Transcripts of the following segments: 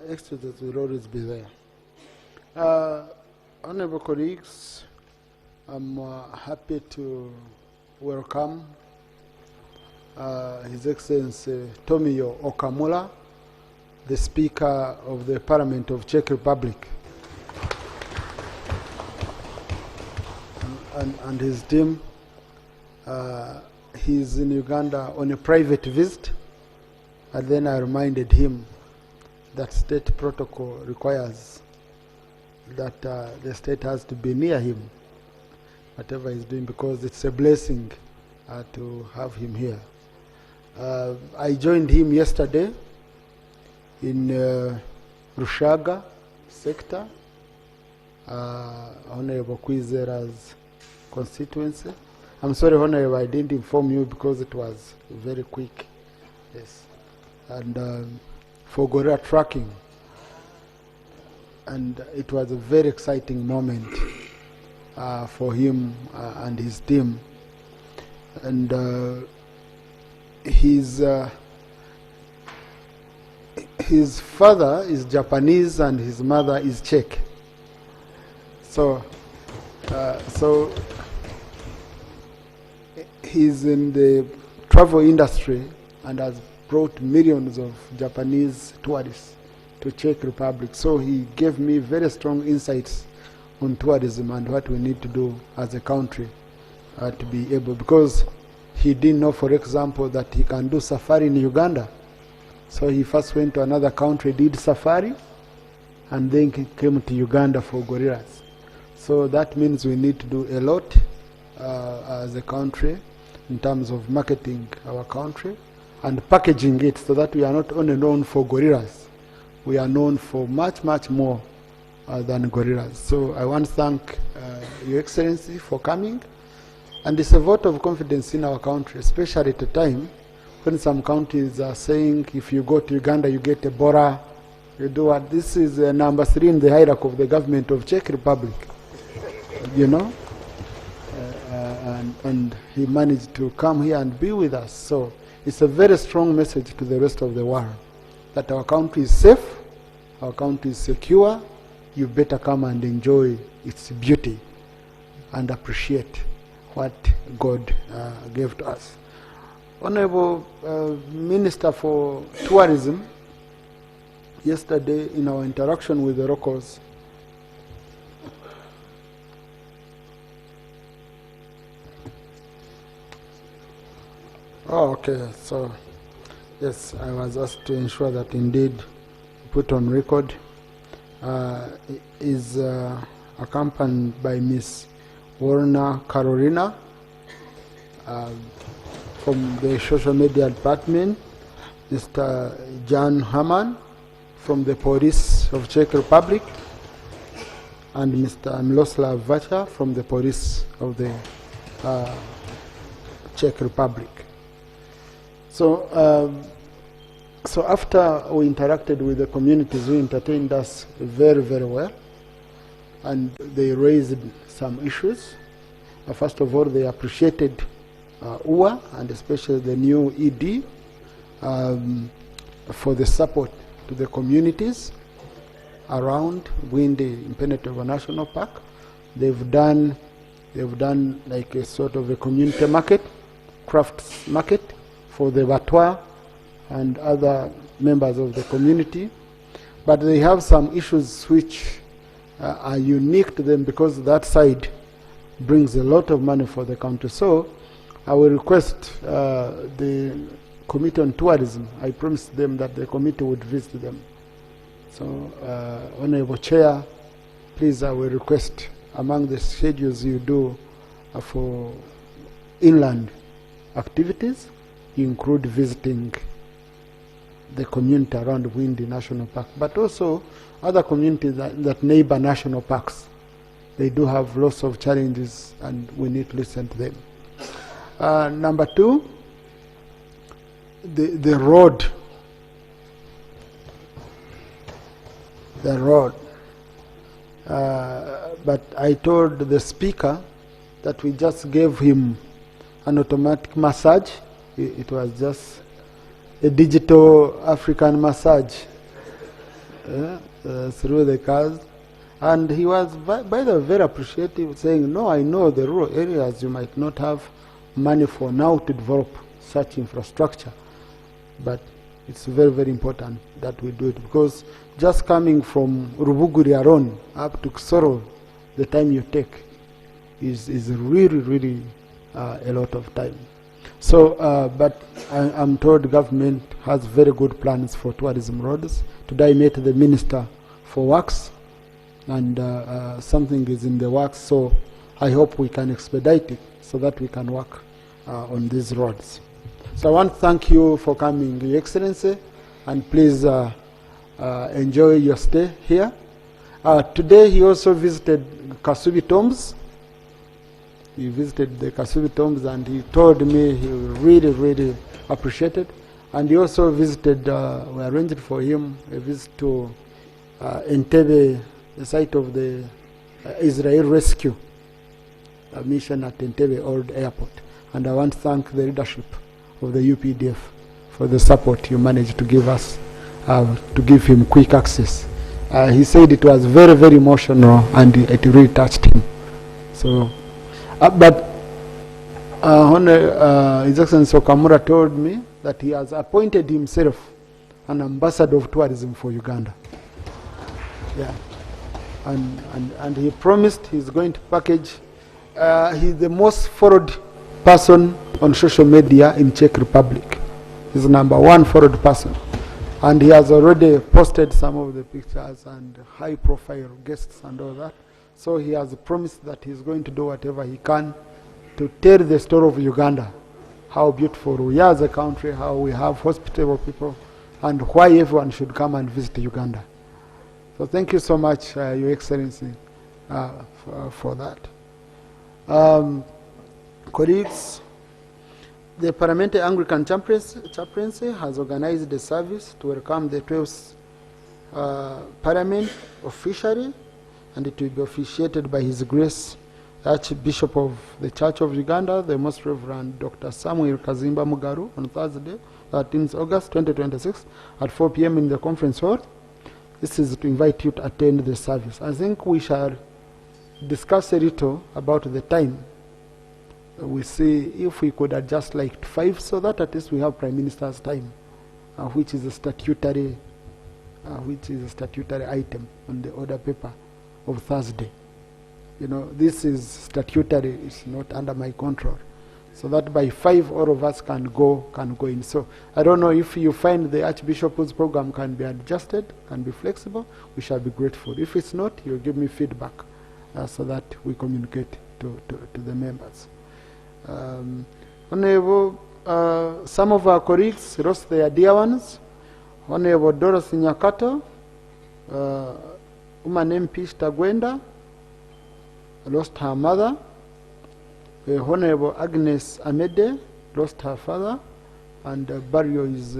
Excuses will always be there. Honorable colleagues, I'm happy to welcome His Excellency Tomio Okamura, the Speaker of the Parliament of Czech Republic, and his team. He's in Uganda on a private visit, and then I reminded him that state protocol requires that the state has to be near him, whatever he's doing, because it's a blessing to have him here. I joined him yesterday in Rushaga sector, Honorable Kwizera's constituency. I'm sorry, Honorable, I didn't inform you because it was very quick. Yes. And for gorilla tracking. And it was a very exciting moment for him and his team. And his father is Japanese and his mother is Czech. So he's in the travel industry and has brought millions of Japanese tourists to Czech Republic. So he gave me very strong insights on tourism and what we need to do as a country to be able, because he didn't know, for example, that he can do safari in Uganda. So he first went to another country, did safari, and then he came to Uganda for gorillas. So that means we need to do a lot as a country in terms of marketing our country and packaging it so that we are not only known for gorillas, we are known for much, much more than gorillas. So I want to thank Your Excellency for coming. And it's a vote of confidence in our country, especially at a time when some countries are saying if you go to Uganda, you get Ebola, you do what. This is number 3 in the hierarchy of the government of Czech Republic, you know. And he managed to come here and be with us. So it's a very strong message to the rest of the world that our country is safe, our country is secure. You better come and enjoy its beauty and appreciate what God gave to us. Honorable Minister for Tourism, yesterday in our interaction with the locals, oh, okay. So, yes, I was asked to ensure that indeed put on record is accompanied by Miss Warner Carolina from the social media department, Mr. Jan Haman from the police of Czech Republic, and Mr. Miloslav Vacha from the police of the Czech Republic. So, so after we interacted with the communities, who entertained us very, very well, and they raised some issues. First of all, they appreciated UA and especially the new ED for the support to the communities around Windy Impenetrable National Park. They've done like a sort of a community market, crafts market for the Batwa and other members of the community. But they have some issues which are unique to them because that side brings a lot of money for the country. So I will request the Committee on Tourism, I promised them that the committee would visit them. So, Honorable Chair, please, I will request among the schedules you do for inland activities, you include visiting the community around Windy National Park, but also other communities that neighbor national parks. They do have lots of challenges and we need to listen to them. Number 2, the road. The road. But I told the speaker that we just gave him an automatic massage. It was just a digital African massage. through the cars. And he was, by the way, very appreciative, saying, no, I know the rural areas you might not have money for now to develop such infrastructure, but it's very, very important that we do it, because just coming from Rubuguri Aron up to Kisoro, the time you take is really, really a lot of time. So, but I'm told the government has very good plans for tourism roads. Today I met the Minister for Works, and something is in the works, so I hope we can expedite it so that we can work on these roads. So I want to thank you for coming, Your Excellency, and please enjoy your stay here. Today he also visited Kasubi Tombs. He visited the Kasubi Tombs, and he told me he really, really appreciated. And he also visited, we arranged for him a visit to Entebbe, the site of the Israel Rescue mission at Entebbe Old Airport. And I want to thank the leadership of the UPDF for the support you managed to give us, to give him quick access. He said it was very, very emotional, and it really touched him. So, but His Excellency Okamura told me that he has appointed himself an ambassador of tourism for Uganda. Yeah. And he promised he's going to package. He's the most followed person on social media in Czech Republic. He's the #1 followed person. And he has already posted some of the pictures and high profile guests and all that. So he has promised that he's going to do whatever he can to tell the story of Uganda, how beautiful we are as a country, how we have hospitable people, and why everyone should come and visit Uganda. So thank you so much, Your Excellency, for that. Colleagues, the Parliamentary Anglican Chaplaincy has organized a service to welcome the 12th Parliament officially, and it will be officiated by His Grace, Archbishop of the Church of Uganda, the Most Reverend Dr. Samuel Kazimba Mugaru, on Thursday, 13th August 2026, at 4 p.m. in the conference hall. This is to invite you to attend the service. I think we shall discuss a little about the time. We see if we could adjust like to 5, so that at least we have Prime Minister's time, which is a statutory item on the order paper of Thursday. You know, this is statutory; it's not under my control. So that by 5, all of us can go in. So I don't know if you find the Archbishop's program can be adjusted, can be flexible. We shall be grateful. If it's not, you'll give me feedback so that we communicate to the members. Honorable, some of our colleagues lost their dear ones. Honorable Dorothy Nyakato, woman MP Tagwenda, lost her mother. Honorable Agnes Amede lost her father, and burial is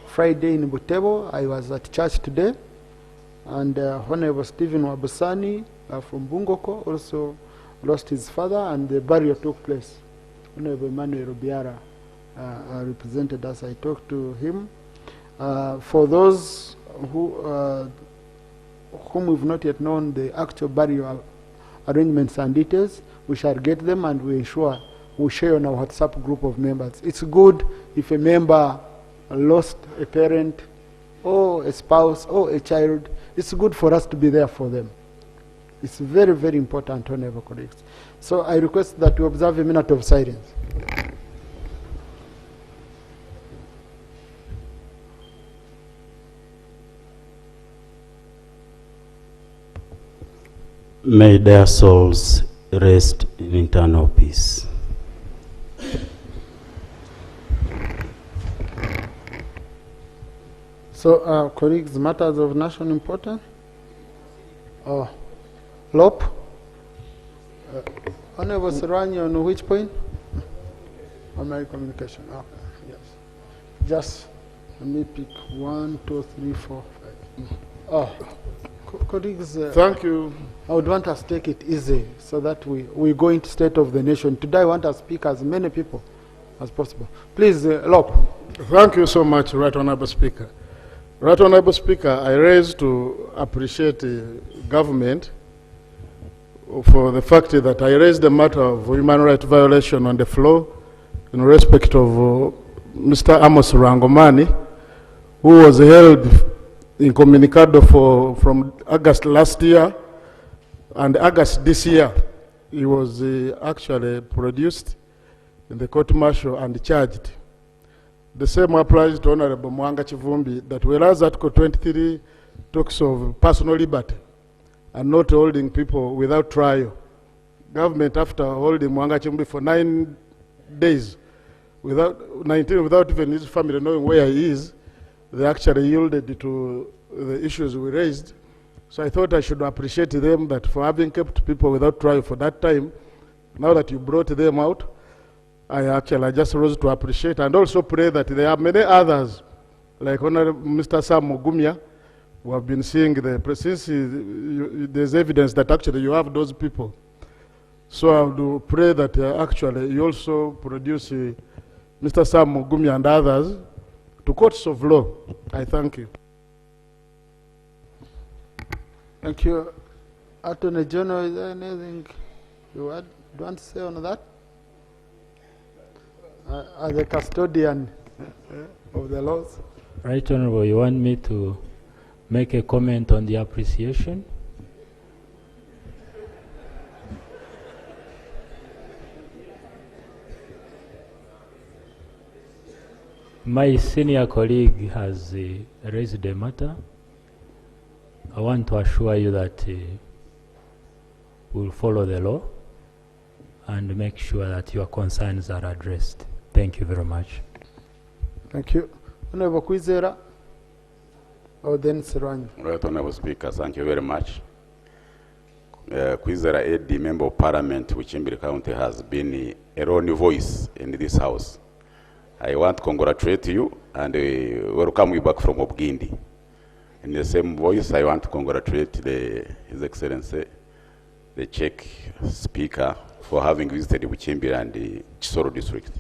Friday in Butebo. I was at church today. And Honorable Stephen Wabusani from Bungoko also lost his father, and the burial took place. Honorable Emmanuel Rubiara represented us. I talked to him. For those whom we've not yet known the actual burial arrangements and details, we shall get them, and we ensure we share on our WhatsApp group of members. It's good if a member lost a parent or a spouse or a child. It's good for us to be there for them. It's very, very important, honorable colleagues. So I request that we observe a minute of silence. May their souls rest in eternal peace. So, colleagues, matters of national importance. Lop. Honorable Serrani, on which point? On my communication. Okay, yes. Just let me pick 1, 2, 3, 4, 5. Colleagues, thank you. I would want us to take it easy so that we go into State of the Nation. Today I want to speak as many people as possible. Please, Lop. Thank you so much, Right Honorable Speaker. Right Honorable Speaker, I raised to appreciate the government for the fact that I raised the matter of human rights violation on the floor in respect of Mr. Amos Rangomani, who was held incommunicado from August last year and August this year. He was actually produced in the court martial and charged. The same applies to Honorable Mwanga Chivumbi, that whereas Article 23 talks of personal liberty and not holding people without trial, government, after holding Mwanga Chivumbi for 9 days, without even his family knowing where he is, they actually yielded to the issues we raised. So I thought I should appreciate them that for having kept people without trial for that time. Now that you brought them out, I just rose to appreciate and also pray that there are many others, like Honorable Mr. Sam Mugumya, who have been seeing since there's evidence that actually you have those people. So I would pray that actually you also produce Mr. Sam Mugumya and others to courts of law. I thank you. Thank you. Attorney General, is there anything you want to say on that? As a custodian of the laws. Right Honorable, you want me to make a comment on the appreciation? My senior colleague has raised the matter. I want to assure you that we'll follow the law and make sure that your concerns are addressed. Thank you very much. Thank you. Honorable Kwizera, or then Sirani. Right, Honorable Speaker, thank you very much. Kwizera Ed, the Member of Parliament, which Chimbiri County has been a lone voice in this House. I want to congratulate you and welcome you back from Obgindi. In the same voice, I want to congratulate His Excellency, the Czech Speaker, for having visited Buchimbira and the Chisoro district.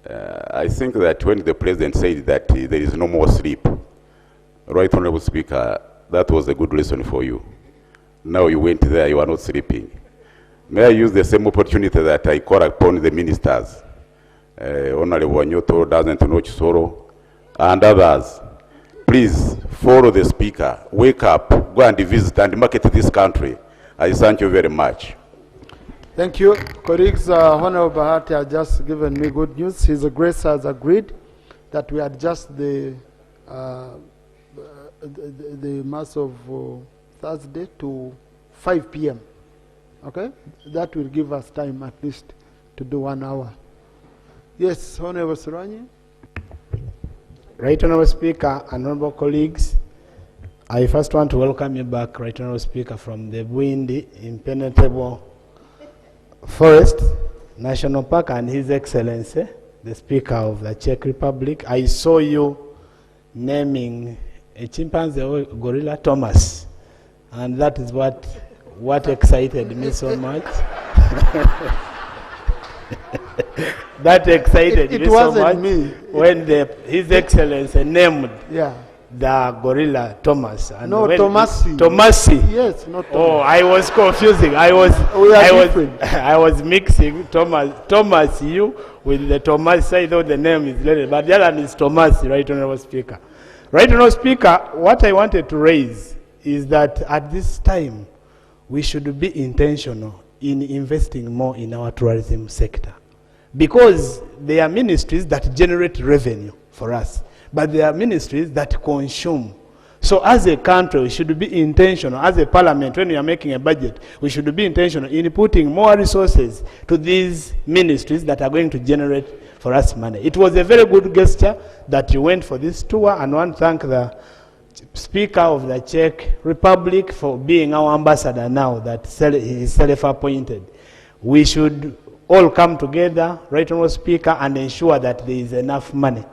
I think that when the President said that there is no more sleep, Right Honorable Speaker, that was a good lesson for you. Now you went there, you are not sleeping. May I use the same opportunity that I call upon the ministers, Honorable Wanyoto doesn't know Chisoro, and others. Please follow the Speaker, wake up, go and visit and market this country. I thank you very much. Thank you. Colleagues, Honorable Bahati has just given me good news. His Grace has agreed that we adjust the Mass of Thursday to 5 p.m. Okay? That will give us time at least to do 1 hour. Yes, Honorable Suranyi. Right Honorable Speaker and honorable colleagues, I first want to welcome you back, Right Honorable Speaker, from the Buindi Impenetrable Forest National Park and His Excellency, the Speaker of the Czech Republic. I saw you naming a chimpanzee or gorilla Thomas, and that is what excited me so much. That excited me so much when His Excellency named the gorilla Thomas. And no, Tomasi. Tomasi. Yes, not Thomas. Oh, I was confusing. I was mixing Thomas you with the Thomas. I thought the name is related, but the other one is Tomasi, Right Honorable Speaker. Right Honorable Speaker, what I wanted to raise is that at this time, we should be intentional in investing more in our tourism sector. Because there are ministries that generate revenue for us, but there are ministries that consume. So as a country, we should be intentional. As a parliament, when we are making a budget, we should be intentional in putting more resources to these ministries that are going to generate for us money. It was a very good gesture that you went for this tour, and I want to thank the Speaker of the Czech Republic for being our ambassador now that he is self-appointed. We should all come together, Right Honorable Speaker, and ensure that there is enough money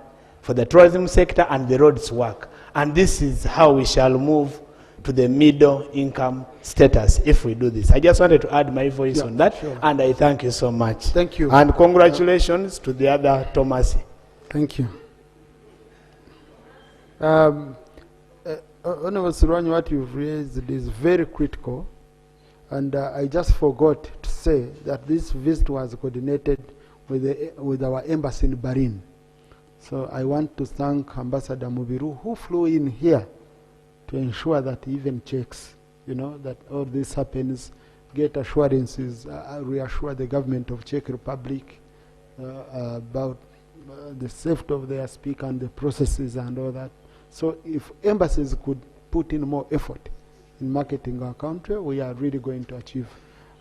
for the tourism sector and the roads work. And this is how we shall move to the middle income status if we do this. I just wanted to add my voice on that, and I thank you so much. Thank you. And congratulations to the other Tomasi. Thank you. Honorable Surani, what you've raised is very critical, and I just forgot to say that this visit was coordinated with our embassy in Bahrain. So I want to thank Ambassador Mubiru, who flew in here to ensure that he even checks, that all this happens, get assurances, reassure the government of Czech Republic about the safety of their speaker and the processes and all that. So if embassies could put in more effort in marketing our country, we are really going to achieve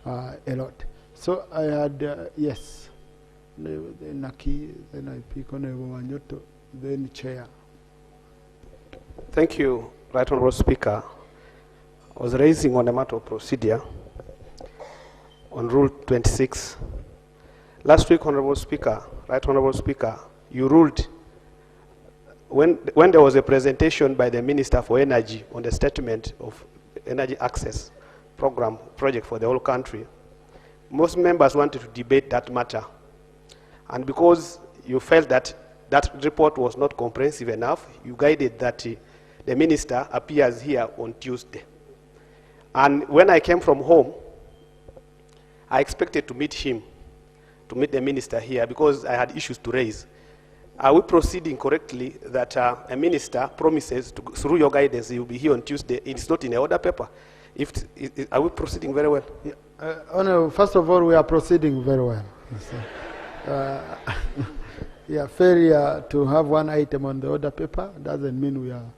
a lot. So I had, yes, then Naki, then I pick Honorable Wanyoto, then Chair. Thank you, Right Honorable Speaker. I was raising on a matter of procedure on Rule 26. Last week, Honorable Speaker, Right Honorable Speaker, you ruled when there was a presentation by the Minister for Energy on the statement of energy access project for the whole country. Most members wanted to debate that matter. And because you felt that that report was not comprehensive enough, you guided that the minister appears here on Tuesday. And when I came from home, I expected to meet him, to meet the minister here, because I had issues to raise. Are we proceeding correctly that a minister promises, through your guidance, he will be here on Tuesday? It's not in the order paper. Are we proceeding very well? Yeah, first of all, we are proceeding very well. Yeah, failure to have one item on the order paper doesn't mean we are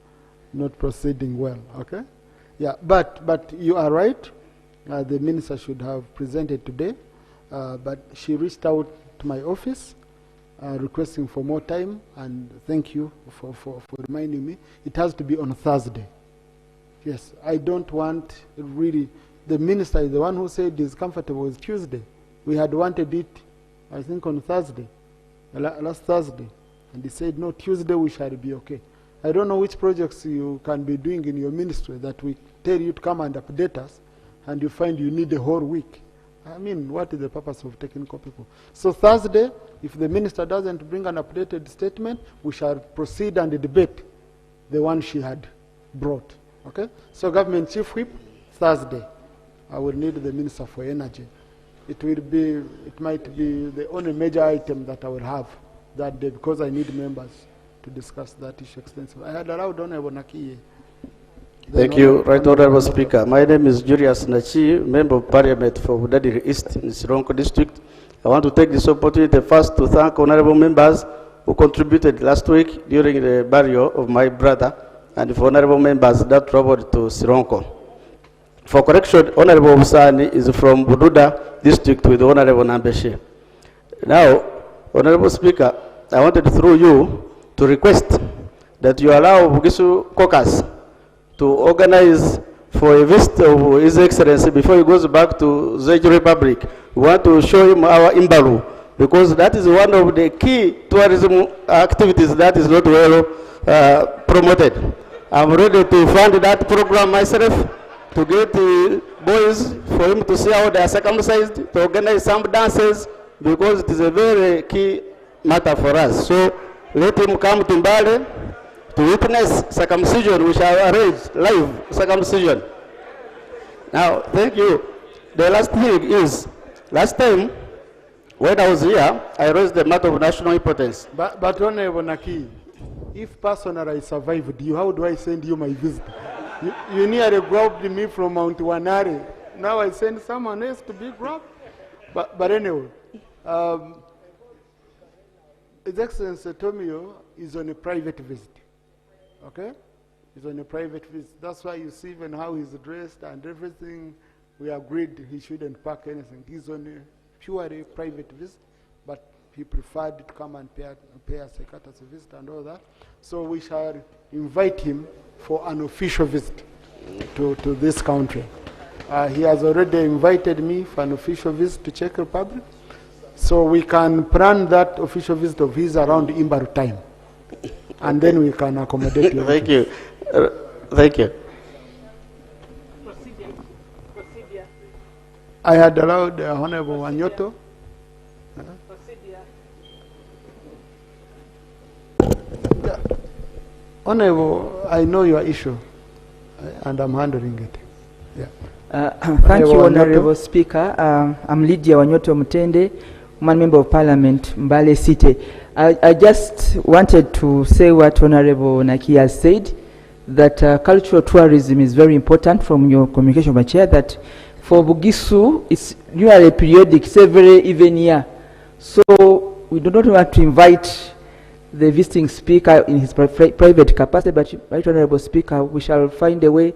not proceeding well, okay? Yeah, but you are right. The minister should have presented today, but she reached out to my office requesting for more time, and thank you for reminding me. It has to be on Thursday. Yes, I don't want really, the minister is the one who said he's comfortable with Tuesday. We had wanted it, I think, on Thursday, last Thursday, and he said, no, Tuesday we shall be okay. I don't know which projects you can be doing in your ministry that we tell you to come and update us, and you find you need a whole week. I mean, what is the purpose of technical people? So Thursday, if the minister doesn't bring an updated statement, we shall proceed and debate the one she had brought. Okay? So Government Chief Whip, Thursday, I will need the Minister for Energy. It might be the only major item that I will have that day, because I need members to discuss that issue extensively. I had allowed Honorable Nakiye. Thank you, Right Honorable Speaker. My name is Julius Nachi, Member of Parliament for Budadiri East in Sironko District. I want to take this opportunity first to thank honorable members who contributed last week during the burial of my brother, and for honorable members that traveled to Sironko. For correction, Honorable Usani is from Bududa District with Honorable Nambeshe. Now, Honorable Speaker, I wanted through you to request that you allow Bugisu Caucus to organize for a visit of His Excellency before he goes back to Czech Republic. We want to show him our Imbalu, because that is one of the key tourism activities that is not well promoted. I'm ready to fund that program myself, to get the boys for him to see how they are circumcised, to organize some dances, because it is a very key matter for us. So let him come to Mbale to witness circumcision. We shall arrange live circumcision. Now, thank you. The last thing is, last time when I was here, I raised the matter of national importance. But Honorable Naki, if personally I survived you, how do I send you my visit? You nearly grabbed me from Mount Wanare. Now I send someone else to be grabbed. But anyway, His Excellency Tomio is on a private visit. Okay? He's on a private visit. That's why you see even how he's dressed and everything. We agreed he shouldn't pack anything. He's on a purely private visit, but he preferred to come and pay us a courtesy visit and all that. So we shall invite him for an official visit to this country. He has already invited me for an official visit to Czech Republic. So we can plan that official visit of his around Imbaru time. And then we can accommodate you. Thank you. Thank you. Procedure. I had allowed Honorable Wanyoto. Procedure. Honorable, I know your issue, and I'm handling it. Yeah. Thank you, Honorable Speaker. I'm Lydia Wanyoto Mutende, one member of Parliament, Mbale City. I just wanted to say what Honorable Naki has said, that cultural tourism is very important from your communication, my chair, that for Bugisu, it's usually periodic, several even year. So we do not want to invite the visiting speaker in his private capacity, but Right Honorable Speaker, we shall find a way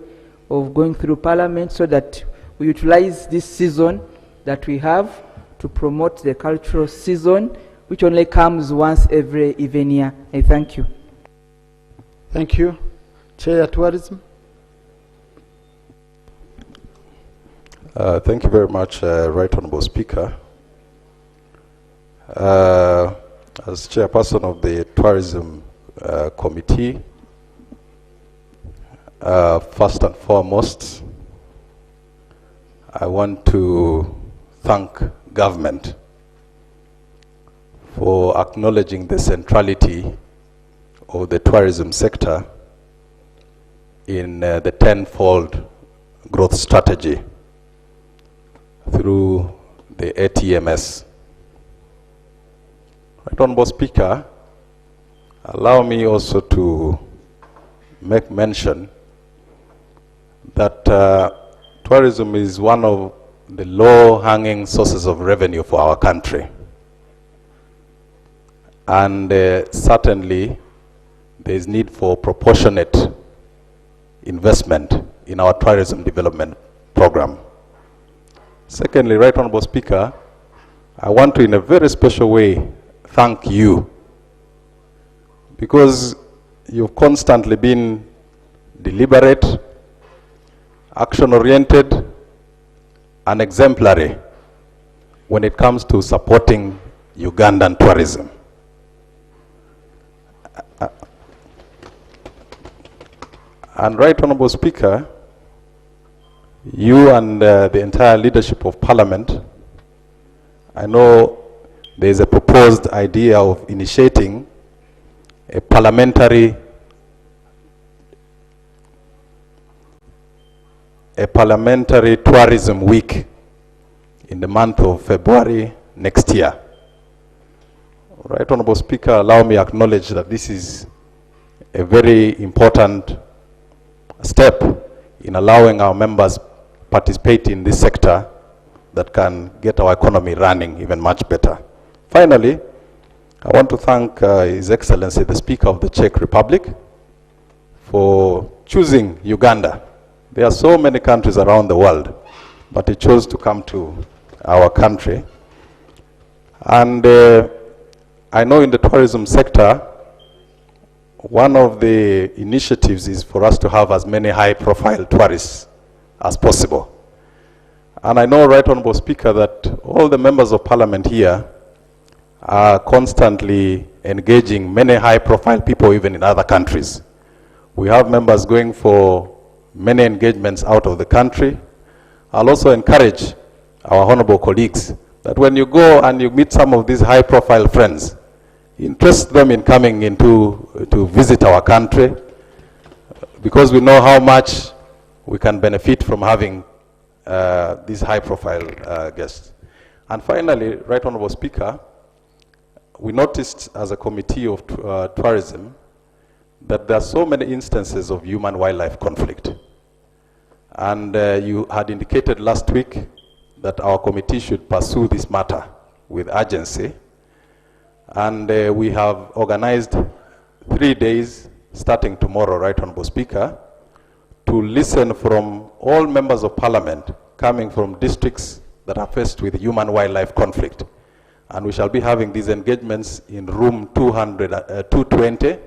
of going through Parliament so that we utilize this season that we have to promote the cultural season, which only comes once every even year. I thank you. Thank you. Chair Tourism. Thank you very much, Right Honorable Speaker. As chairperson of the Tourism Committee, first and foremost, I want to thank government for acknowledging the centrality of the tourism sector in the tenfold growth strategy through the ATMS. Right Honorable Speaker, allow me also to make mention that tourism is one of the low-hanging sources of revenue for our country. And certainly, there is need for proportionate investment in our tourism development program. Secondly, Right Honorable Speaker, I want to, in a very special way, thank you, because you've constantly been deliberate, action-oriented, and exemplary when it comes to supporting Ugandan tourism. And Right Honorable Speaker, you and the entire leadership of Parliament, I know there is a proposed idea of initiating a parliamentary tourism week in the month of February next year. Right Honorable Speaker, allow me to acknowledge that this is a very important step in allowing our members participate in this sector that can get our economy running even much better. Finally, I want to thank His Excellency, the Speaker of the Czech Republic, for choosing Uganda. There are so many countries around the world, but he chose to come to our country. And I know in the tourism sector, one of the initiatives is for us to have as many high-profile tourists as possible. And I know, Right Honorable Speaker, that all the members of Parliament here are constantly engaging many high-profile people even in other countries. We have members going for many engagements out of the country. I'll also encourage our honorable colleagues that when you go and you meet some of these high-profile friends, interest them in coming to visit our country, because we know how much we can benefit from having these high-profile guests. And finally, Right Honorable Speaker, we noticed as a committee of tourism that there are so many instances of human-wildlife conflict. And you had indicated last week that our committee should pursue this matter with urgency. And we have organized 3 days, starting tomorrow, Right Honorable Speaker, to listen from all members of Parliament coming from districts that are faced with human-wildlife conflict. And we shall be having these engagements in room 220,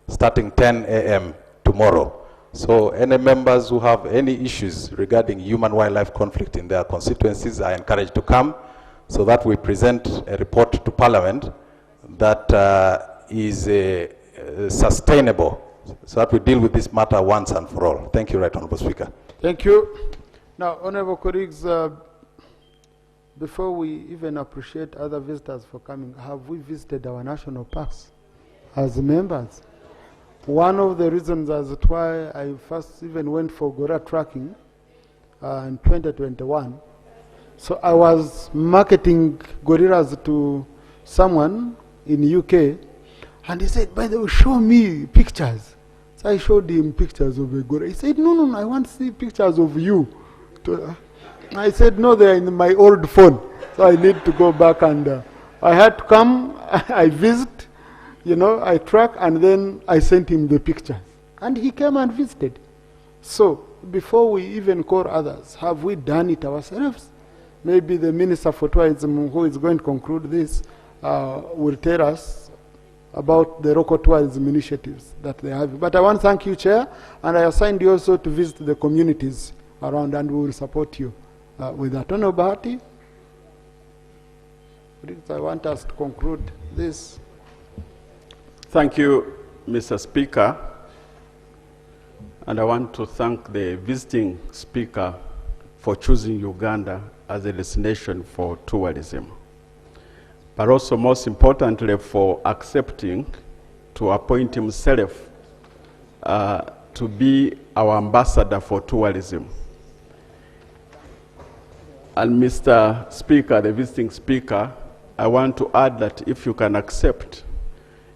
starting 10 a.m. tomorrow. So any members who have any issues regarding human-wildlife conflict in their constituencies are encouraged to come, so that we present a report to Parliament that is sustainable, so that we deal with this matter once and for all. Thank you, Right Honorable Speaker. Thank you. Now, honorable colleagues, before we even appreciate other visitors for coming, have we visited our national parks as members? One of the reasons as to why I first even went for gorilla tracking in 2021. So I was marketing gorillas to someone in UK, and he said, by the way, show me pictures. So I showed him pictures of a gorilla. He said, no, I want to see pictures of you. I said, no, they're in my old phone. So I need to go back, and I had to come, I visit, I track, and then I sent him the pictures. And he came and visited. So before we even call others, have we done it ourselves? Maybe the Minister for Tourism, who is going to conclude this, will tell us about the local tourism initiatives that they have. But I want to thank you, Chair, and I assigned you also to visit the communities around, and we will support you with that. Honorable Bahati, I want us to conclude this. Thank you, Mr. Speaker. And I want to thank the visiting speaker for choosing Uganda as a destination for tourism, but also most importantly for accepting to appoint himself to be our ambassador for tourism. And Mr. Speaker, the visiting speaker, I want to add that if you can accept,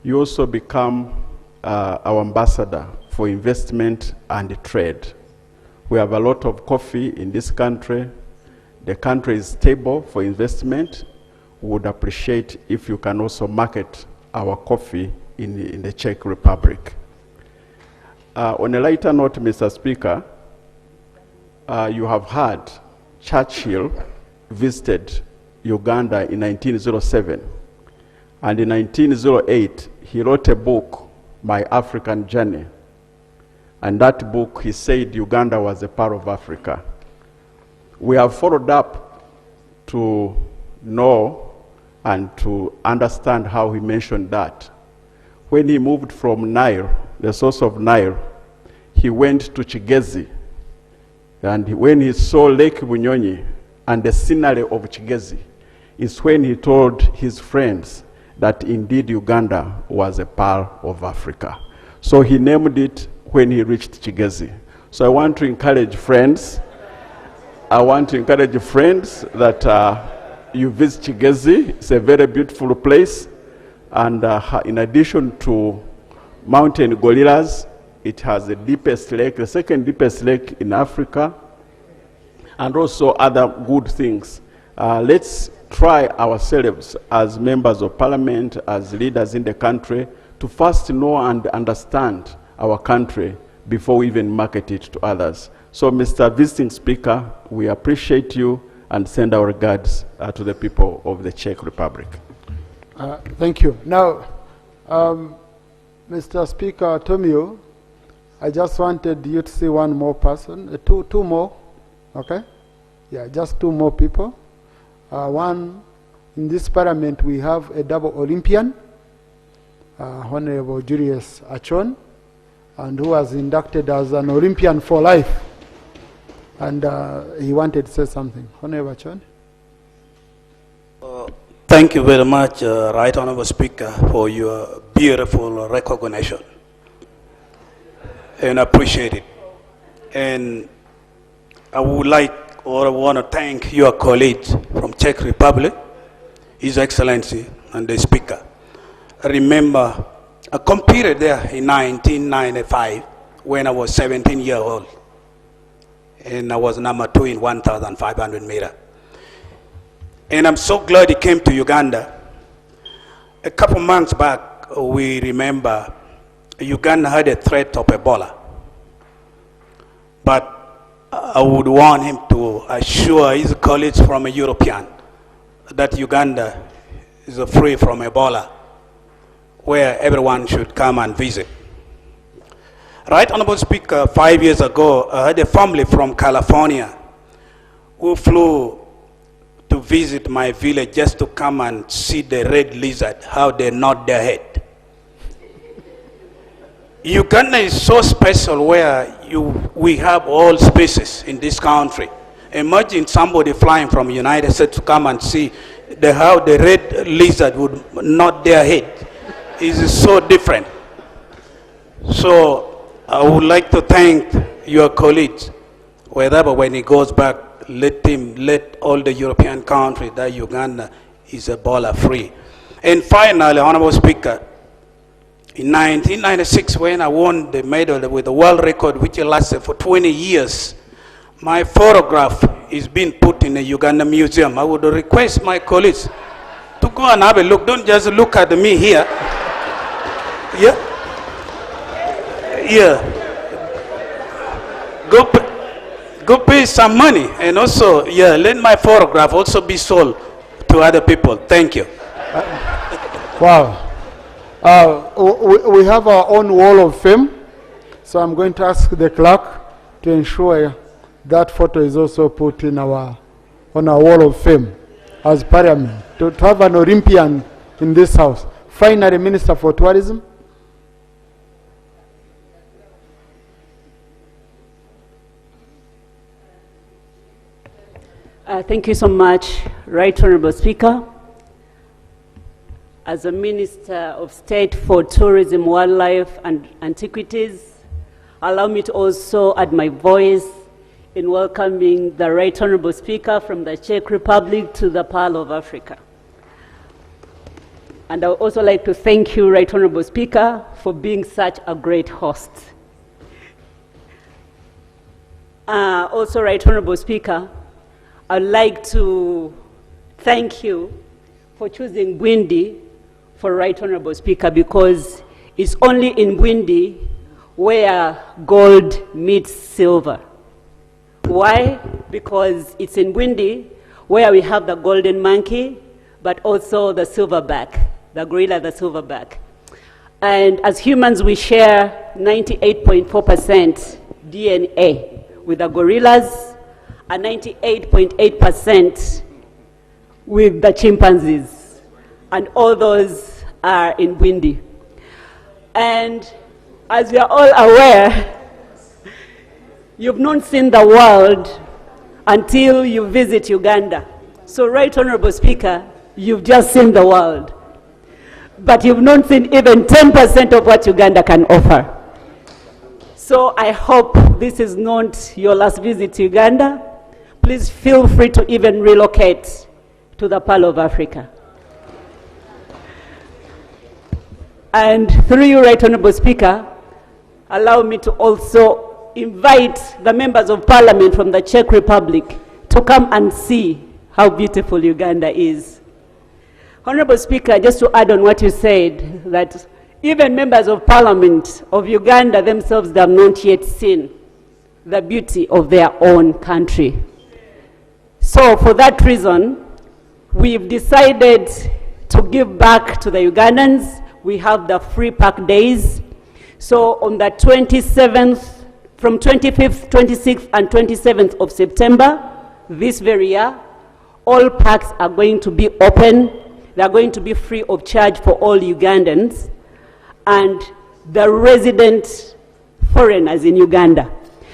you also become our ambassador for investment and trade. We have a lot of coffee in this country. The country is stable for investment. We would appreciate if you can also market our coffee in the Czech Republic. On a lighter note, Mr. Speaker, you have heard Churchill visited Uganda in 1907. And in 1908, he wrote a book, My African Journey. And that book, he said Uganda was a part of Africa. We have followed up to know and to understand how he mentioned that. When he moved from Nile, the source of Nile, he went to Kigezi. And when he saw Lake Bunyonyi and the scenery of Kigezi, is when he told his friends that indeed Uganda was a part of Africa. So he named it when he reached Kigezi. So I want to encourage friends, that you visit Kigezi. It's a very beautiful place. And in addition to mountain gorillas, it has the deepest lake, the second deepest lake in Africa, and also other good things. Let's try ourselves as members of parliament, as leaders in the country, to first know and understand our country before we even market it to others. So, Mr. Visiting Speaker, we appreciate you and send our regards to the people of the Czech Republic. Thank you. Now, Mr. Speaker Tomio, I just wanted you to see one more person, two more, okay? Yeah, just two more people. One, in this parliament, we have a double Olympian, Honorable Julius Achon, and who was inducted as an Olympian for life. And he wanted to say something. Honorable Achon. Thank you very much, Right Honorable Speaker, for your beautiful recognition. And I appreciate it. And I would like, or I want to thank your colleagues from Czech Republic, His Excellency and the Speaker. I remember I competed there in 1995 when I was 17 years old. And I was number 2 in 1,500 meters. And I'm so glad he came to Uganda. A couple months back, we remember Uganda had a threat of Ebola. But I would want him to assure his colleagues from a European that Uganda is free from Ebola, where everyone should come and visit. Right Honorable Speaker, 5 years ago, I had a family from California who flew to visit my village just to come and see the red lizard, how they nod their head. Uganda is so special where we have all species in this country. Imagine somebody flying from the United States to come and see how the red lizard would nod their head. It is so different. So I would like to thank your colleagues, wherever when he goes back, let all the European countries that Uganda is Ebola free. And finally, Honorable Speaker, in 1996, when I won the medal with the world record, which lasted for 20 years, my photograph is being put in the Uganda Museum. I would request my colleagues to go and have a look. Don't just look at me here. Yeah. Yeah. Go pay some money. And also, yeah, let my photograph also be sold to other people. Thank you. Wow. We have our own wall of fame. So I'm going to ask the clerk to ensure that photo is also put in on our wall of fame as Parliament, to have an Olympian in this house. Finally, Minister for Tourism. Thank you so much, Right Honorable Speaker. As a Minister of State for Tourism, Wildlife and Antiquities, allow me to also add my voice in welcoming the Right Honorable Speaker from the Czech Republic to the Pearl of Africa. And I would also like to thank you, Right Honorable Speaker, for being such a great host. Also, Right Honorable Speaker, I'd like to thank you for choosing Bwindi for Right Honorable Speaker, because it's only in Bwindi where gold meets silver. Why? Because it's in Bwindi where we have the golden monkey, but also the silverback, the gorilla, the silverback. And as humans, we share 98.4% DNA with the gorillas, and 98.8% with the chimpanzees. And all those are in Bwindi. And as we are all aware, you've not seen the world until you visit Uganda. So, Right Honorable Speaker, you've just seen the world. But you've not seen even 10% of what Uganda can offer. So I hope this is not your last visit to Uganda. Please feel free to even relocate to the Pearl of Africa. And through you, Right Honorable Speaker, allow me to also invite the members of Parliament from the Czech Republic to come and see how beautiful Uganda is. Honorable Speaker, just to add on what you said, that even members of Parliament of Uganda themselves, they have not yet seen the beauty of their own country. So for that reason, we've decided to give back to the Ugandans. We have the free park days. So on the 27th, from 25th, 26th, and 27th of September, this very year, all parks are going to be open. They're going to be free of charge for all Ugandans and the resident foreigners in Uganda.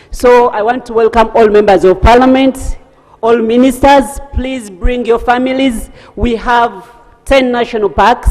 So I want to welcome all members of Parliament, all ministers. Please bring your families. We have 10 national parks.